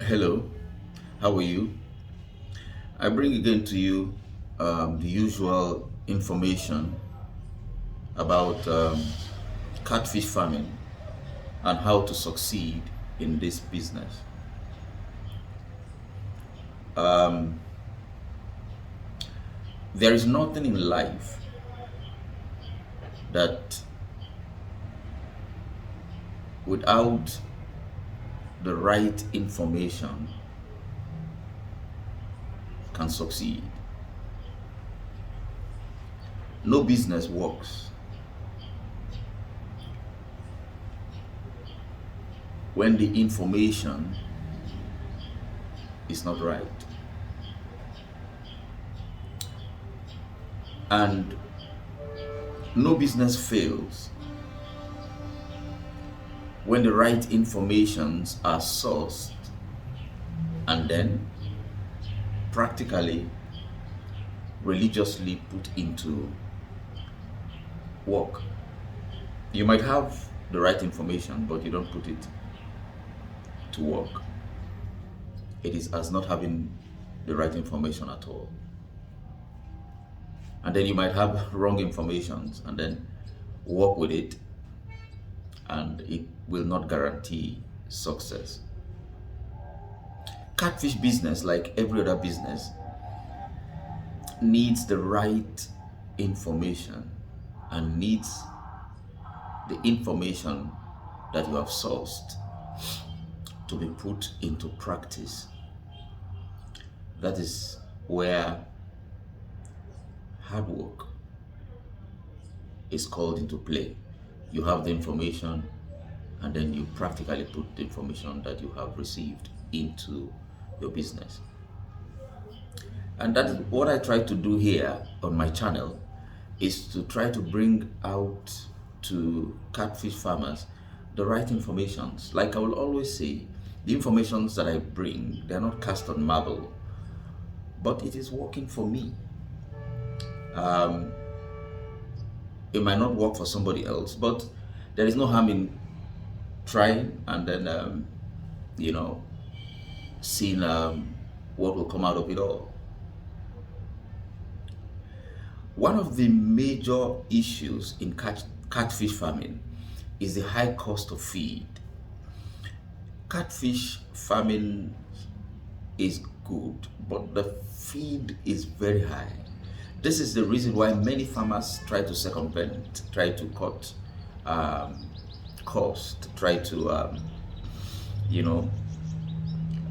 Hello, how are you? I bring again to you the usual information about catfish farming and how to succeed in this business. Um, there is nothing in life that without the right information can succeed. No business works when the information is not right. And no business fails when the right informations are sourced and then practically, religiously put into work. You might have the right information, but you don't put it to work. It is as not having the right information at all. And then you might have wrong informations and then work with it, and it will not guarantee success. Catfish business, like every other business, needs the right information and needs the information that you have sourced to be put into practice. That is where hard work is called into play. You have the information and then you practically put the information that you have received into your business. And that is what I try to do here on my channel, is to try to bring out to catfish farmers the right informations. Like I will always say, the informations that I bring, they're not cast on marble, but it is working for me. It might not work for somebody else, but there is no harm in trying and then, seeing what will come out of it all. One of the major issues in catfish farming is the high cost of feed. Catfish farming is good, but the feed is very high. This is the reason why many farmers try to circumvent, try to cut cost, try to,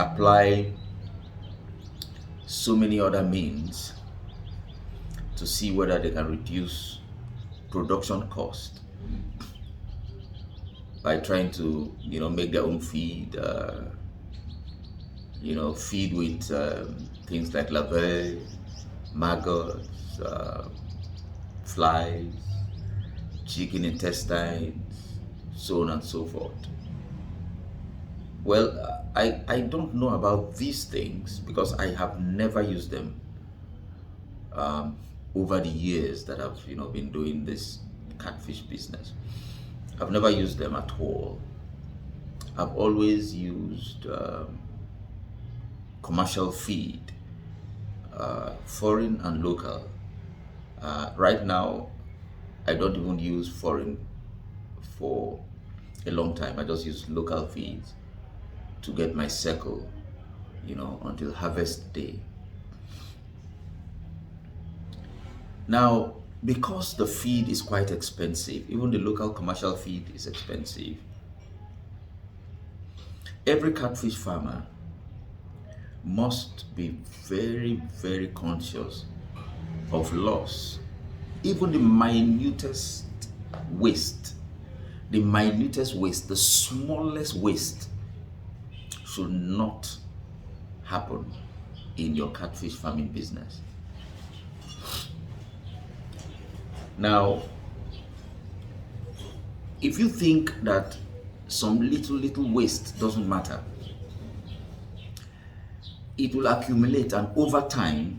apply so many other means to see whether they can reduce production cost by trying to, make their own feed, feed with things like larvae, maggots, flies, chicken intestines, so on and so forth. Well, I don't know about these things because I have never used them over the years that I've been doing this catfish business. I've never used them at all. I've always used commercial feed, foreign and local. Right now, I don't even use foreign for a long time. I just use local feeds to get my cycle, until harvest day. Now, because the feed is quite expensive, even the local commercial feed is expensive, every catfish farmer must be very, very conscious of loss. Even the minutest waste, the smallest waste should not happen in your catfish farming business. Now, if you think that some little waste doesn't matter, it will accumulate, and over time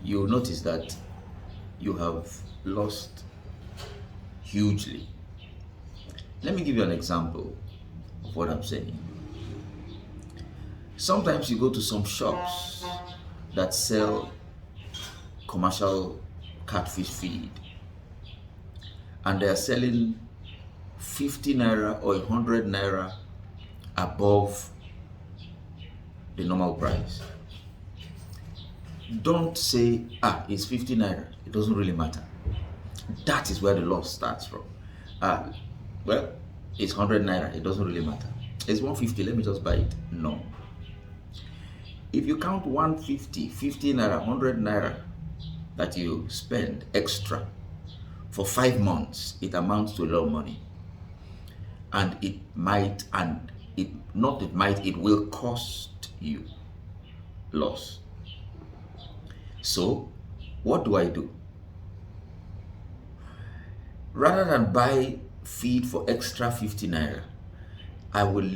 you'll notice that you have lost hugely. Let me give you an example of what I'm saying. Sometimes you go to some shops that sell commercial catfish feed, and they are selling 50 naira or 100 naira above the normal price. Don't say, it's 50 naira, it doesn't really matter. That is where the loss starts from. Well, it's 100 naira, it doesn't really matter. It's 150, let me just buy it. No. If you count 150, 50 naira, 100 naira that you spend extra for 5 months, it amounts to a lot of money. And it will cost you loss. So, what do? Rather than buy feed for extra 50 naira, I will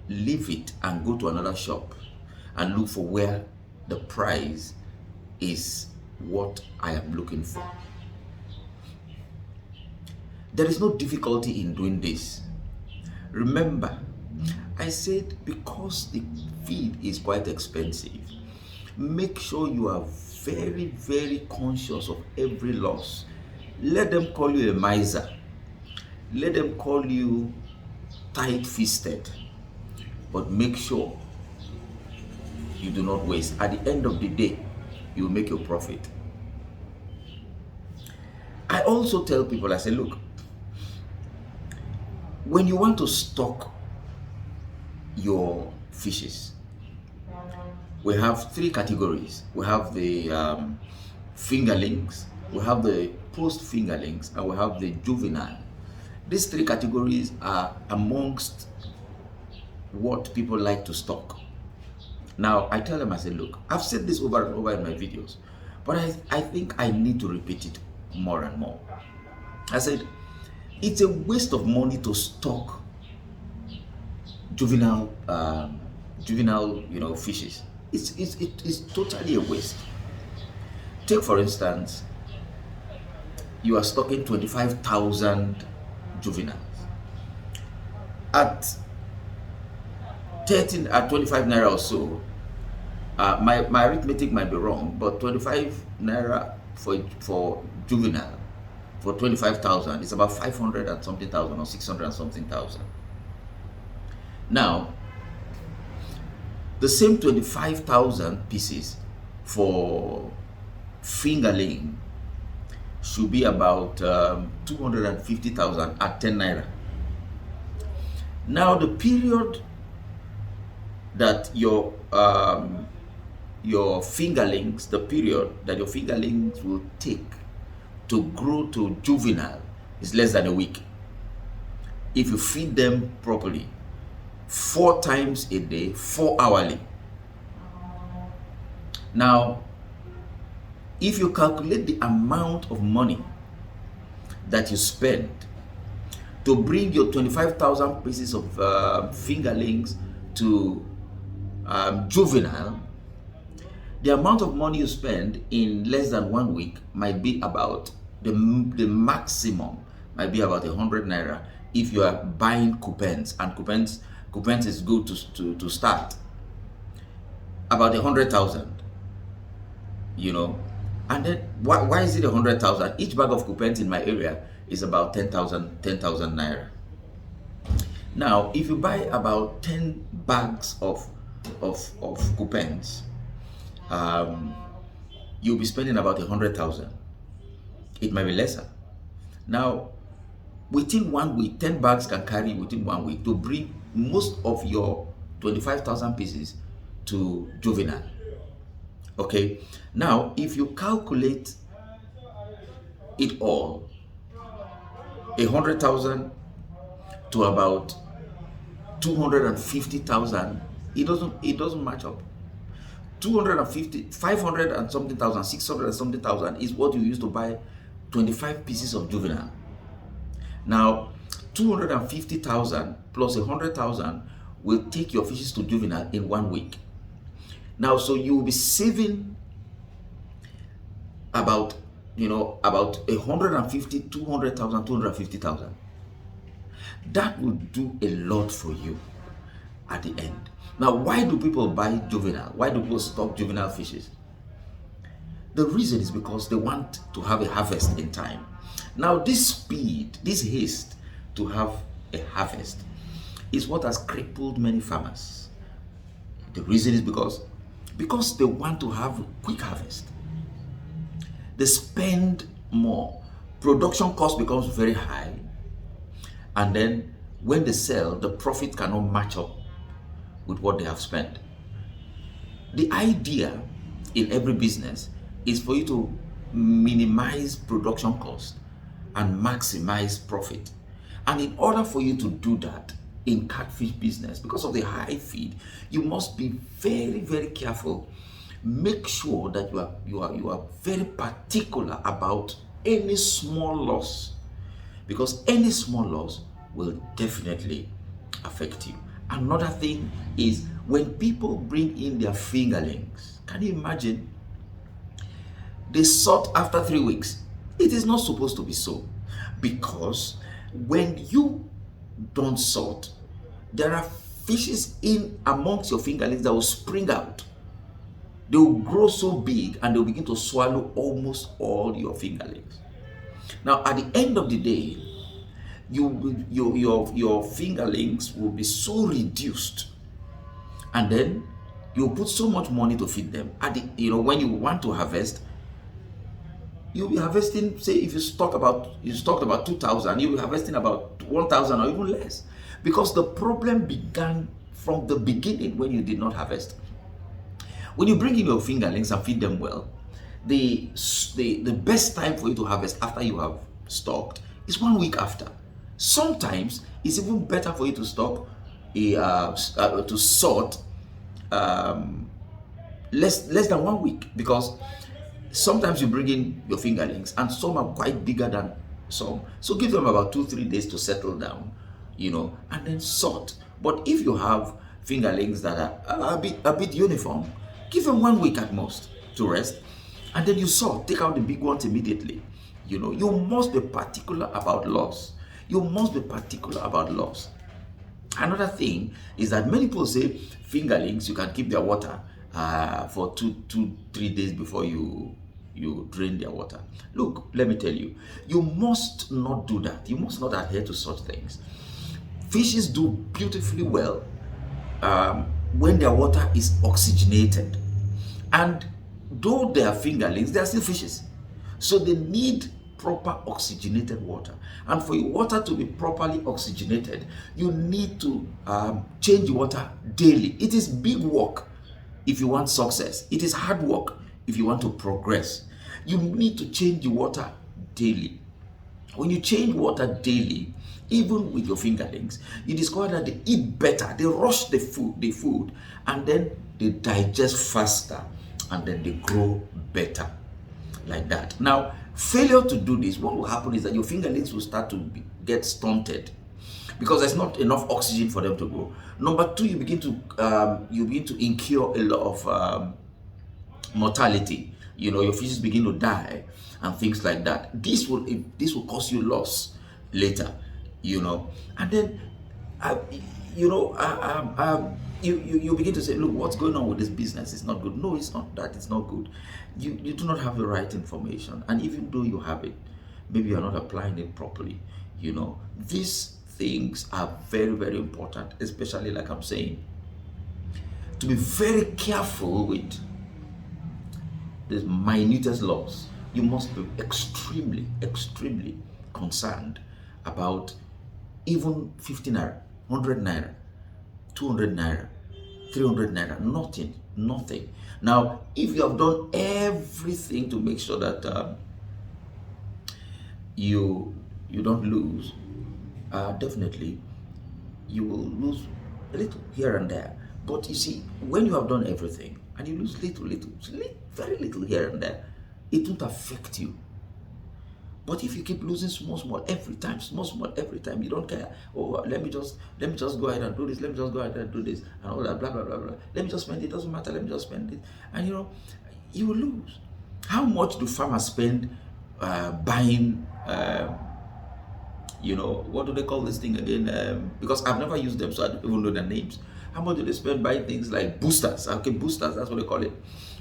leave it and go to another shop and look for where the price is what I am looking for. There is no difficulty in doing this. Remember, I said because the feed is quite expensive, make sure you are very, very conscious of every loss. Let them call you a miser. Let them call you tight-fisted. But make sure you do not waste. At the end of the day, you will make your profit. I also tell people, I say, look, when you want to stock your fishes, we have 3 categories. We have the fingerlings, we have the post-fingerlings, and we have the juvenile. These 3 categories are amongst what people like to stock. Now, I tell them, I say, look, I've said this over and over in my videos, but I think I need to repeat it more and more. I said, it's a waste of money to stock juvenile, fishes. It's totally a waste. Take, for instance, you are stocking 25,000 juveniles. At 25 naira or so, my arithmetic might be wrong, but 25 naira for juvenile for 25,000 is about 500 and something thousand or 600 and something thousand. Now, the same 25,000 pieces for fingerling should be about 250,000 at 10 naira. Now, the period that your fingerlings, will take to grow to juvenile is less than a week. If you feed them properly, 4 times a day, 4 hourly. Now, if you calculate the amount of money that you spend to bring your 25,000 pieces of fingerlings to juvenile, the amount of money you spend in less than 1 week might be about the maximum might be about 100 naira if you are buying coupons, and coupons is good to start about 100,000, and then why is it 100,000? Each bag of coupons in my area is about 10,000 naira. Now, if you buy about 10 bags of coupons, you'll be spending about 100,000. It might be lesser. Now, within 1 week, 10 bags can carry within 1 week to bring most of your 25,000 pieces to juvenile. Okay. Now, if you calculate it all, 100,000 to about 250,000, it doesn't match up. 250, 500 and something thousand, 600 and something thousand is what you used to buy 25 pieces of juvenile. Now, 250,000 plus 100,000 will take your fishes to juvenile in 1 week. Now, so you will be saving about 150, 200,000, 250,000. That will do a lot for you at the end. Now, why do people buy juvenile? Why do people stock juvenile fishes? The reason is because they want to have a harvest in time. Now, this speed, this haste to have a harvest is what has crippled many farmers. The reason is because they want to have a quick harvest. They spend more. Production cost becomes very high. And then when they sell, the profit cannot match up with what they have spent. The idea in every business is for you to minimize production cost and maximize profit. And in order for you to do that in catfish business, because of the high feed, you must be very, very careful. Make sure that you are very particular about any small loss, because any small loss will definitely affect you. Another thing is when people bring in their fingerlings. Can you imagine? They sort after 3 weeks. It is not supposed to be so, because when you don't sort, there are fishes in amongst your fingerlings that will spring out. They will grow so big and they'll begin to swallow almost all your fingerlings. Now, at the end of the day, your fingerlings will be so reduced, and then you put so much money to feed them. When you want to harvest, you'll be harvesting, say if you stocked about 2,000, you'll be harvesting about 1,000 or even less, because the problem began from the beginning when you did not harvest. When you bring in your fingerlings and feed them well, the best time for you to harvest after you have stocked is 1 week after. Sometimes it's even better for you to stock to sort less than 1 week, because sometimes you bring in your fingerlings and some are quite bigger than some. So give them about 2-3 days to settle down, and then sort. But if you have fingerlings that are a bit uniform, give them 1 week at most to rest, and then you sort. Take out the big ones immediately. You must be particular about loss. You must be particular about loss. Another thing is that many people say fingerlings, you can keep their water for 2-3 days before you drain their water. Look, let me tell you, you must not do that. You must not adhere to such things. Fishes do beautifully well when their water is oxygenated, and though they are fingerlings, they are still fishes, so they need proper oxygenated water. And for your water to be properly oxygenated, you need to change water daily. It is big work if you want success. It is hard work if you want to progress. You need to change the water daily. When you change water daily, even with your fingerlings, you discover that they eat better. They rush the food, and then they digest faster, and then they grow better, like that. Now, failure to do this, what will happen is that your fingerlings will start to get stunted, because there's not enough oxygen for them to grow. Number two, you begin to incur a lot of mortality. Your fishes begin to die and things like that. This will cause you loss later. And then you begin to say, look, what's going on with this business? It's not good. No, it's not that. It's not good. You do not have the right information, and even though you have it, maybe you're not applying it properly. These things are very, very important, especially, like I'm saying, to be very careful with the minutest loss. You must be extremely, extremely concerned about even 50 naira, 100 naira, 200 naira, 300 naira, nothing. Now, if you have done everything to make sure that you don't lose, definitely you will lose a little here and there. But you see, when you have done everything and you lose little, very little here and there, it won't affect you. But if you keep losing small every time, you don't care. Oh, let me just go ahead and do this. Let me just go ahead and do this, and all that, blah blah blah blah. Let me just spend it. Doesn't matter. Let me just spend it, and you will lose. How much do farmers spend buying? What do they call this thing again? Because I've never used them, so I don't even know their names. How much do they spend buying things like boosters? Okay, boosters, that's what they call it.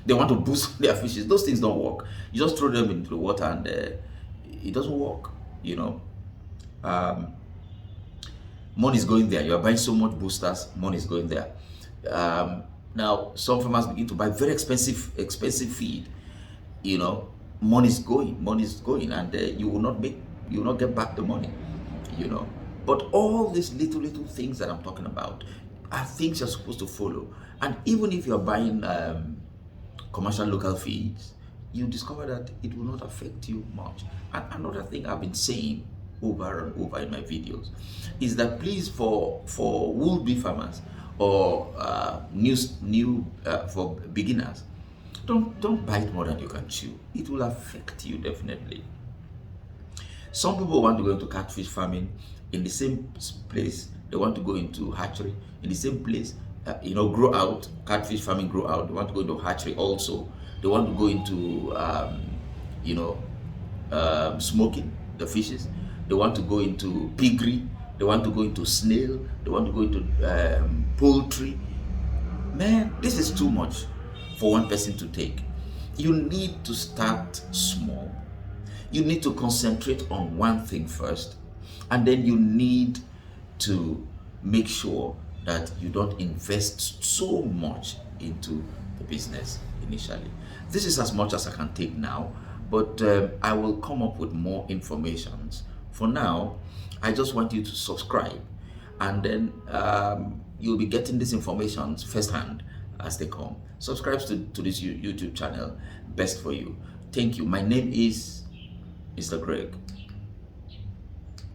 They want to boost their fishes. Those things don't work. You just throw them into the water and it doesn't work, you know. Um, Money is going there. You are buying so much boosters, money is going there. Now, some farmers begin to buy very expensive feed. You know, money is going, and you will not get back the money. You know, but all these little things that I'm talking about are things you're supposed to follow. And even if you're buying commercial local feeds, you discover that it will not affect you much. And another thing I've been saying over and over in my videos is that please, for would-be farmers or new for beginners, don't bite more than you can chew. It will affect you definitely. Some people want to go into catfish farming in the same place. They want to go into hatchery in the same place. Grow out catfish farming, grow out. They want to go into hatchery also. They want to go into you know smoking the fishes. They want to go into piggery. They want to go into snail. They want to go into poultry. Man, this is too much for one person to take. You need to start small. You need to concentrate on one thing first, and then you need to make sure that you don't invest so much into the business initially. This is as much as I can take now, but I will come up with more informations. For now, I just want you to subscribe, and then you'll be getting these informations firsthand as they come. Subscribe to this YouTube channel. Best for you. Thank you. My name is Mr. Greg.